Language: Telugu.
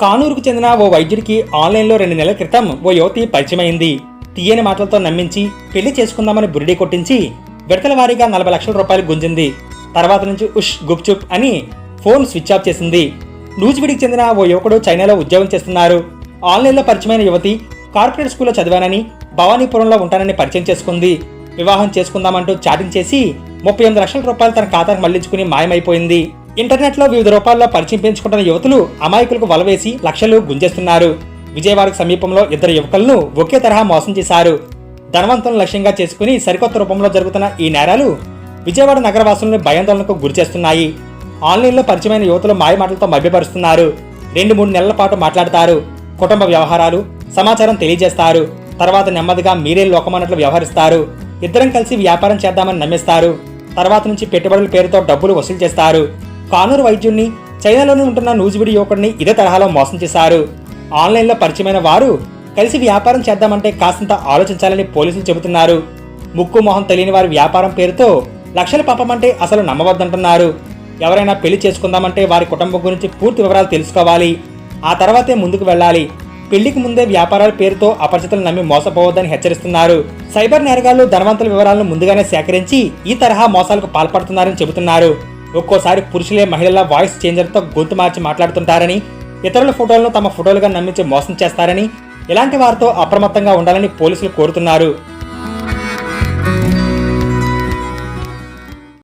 కానూరుకు చెందిన ఓ వైద్యుడికి ఆన్లైన్లో 2 నెలల క్రితం ఓ యువతి పరిచయమైంది. తీయని మాటలతో నమ్మించి పెళ్లి చేసుకుందామని బురిడి కొట్టించి విడతల వారీగా 40 లక్షల రూపాయలు గుంజింది. తర్వాత నుంచి ఉష్ గుప్చుప్ అని ఫోన్ స్విచ్ ఆఫ్ చేసింది. నూజివీడికి చెందిన ఓ యువకుడు చైనాలో ఉద్యోగం చేస్తున్నారు. ఆన్లైన్లో పరిచయమైన యువతి కార్పొరేట్ స్కూల్లో చదివానని, భవానీపురంలో ఉంటానని పరిచయం చేసుకుంది. వివాహం చేసుకుందామంటూ చాటింగ్ చేసి 38 లక్షల రూపాయలు తన ఖాతాకు మళ్లించుకుని మాయమైపోయింది. ఇంటర్నెట్లో వివిధ రూపాల్లో పరిచయం పెంచుకుంటున్న యువతులు అమాయకులకు వలవేసి లక్షలు గుంజేస్తున్నారు. విజయవాడకు సమీపంలో 2 యువకులను ఒకే తరహా మోసం చేశారు. ధనవంతులను లక్ష్యంగా చేసుకుని సరికొత్త రూపంలో జరుగుతున్న ఈ నేరాలు విజయవాడ నగరవాసులను భయాందోళనకు గురిచేస్తున్నాయి. ఆన్లైన్లో పరిచయమైన యువతులు మాయమాటలతో మభ్యపరుస్తున్నారు. 2-3 నెలల పాటు మాట్లాడతారు. కుటుంబ వ్యవహారాలు, సమాచారం తెలియజేస్తారు. తర్వాత నెమ్మదిగా మీరే లోకమన్నట్లు వ్యవహరిస్తారు. ఇద్దరం కలిసి వ్యాపారం చేద్దామని నమ్మిస్తారు. తర్వాత నుంచి పెట్టుబడుల పేరుతో డబ్బులు వసూలు చేస్తారు. కానూరు వైద్యుడిని, చైనాలోనే ఉంటున్న నూజివీడి యువకుడిని ఇదే తరహాలో మోసం చేశారు. ఆన్లైన్లో పరిచయమైన వారు కలిసి వ్యాపారం చేద్దామంటే కాసింత ఆలోచించాలని పోలీసులు చెబుతున్నారు. ముక్కు మొహం తెలియని వారి వ్యాపారం పేరుతో లక్షలు పంపమంటే అసలు నమ్మవద్దంటున్నారు. ఎవరైనా పెళ్లి చేసుకుందామంటే వారి కుటుంబం గురించి పూర్తి వివరాలు తెలుసుకోవాలి. ఆ తర్వాతే ముందుకు వెళ్ళాలి. పెళ్లికి ముందే వ్యాపారాల పేరుతో అపరిచితులు నమ్మి మోసపోవద్దని హెచ్చరిస్తున్నారు. సైబర్ నేరగాళ్లు ధనవంతుల వివరాలను ముందుగానే సేకరించి ఈ తరహా మోసాలకు పాల్పడుతున్నారని చెబుతున్నారు. ఒక్కోసారి పురుషులే మహిళల వాయిస్ చేంజర్తో గొంతు మార్చి మాట్లాడుతుంటారని, ఇతరుల ఫోటోలను తమ ఫోటోలుగా నమ్మించి మోసం చేస్తారని, ఇలాంటి వారితో అప్రమత్తంగా ఉండాలని పోలీసులు కోరుతున్నారు.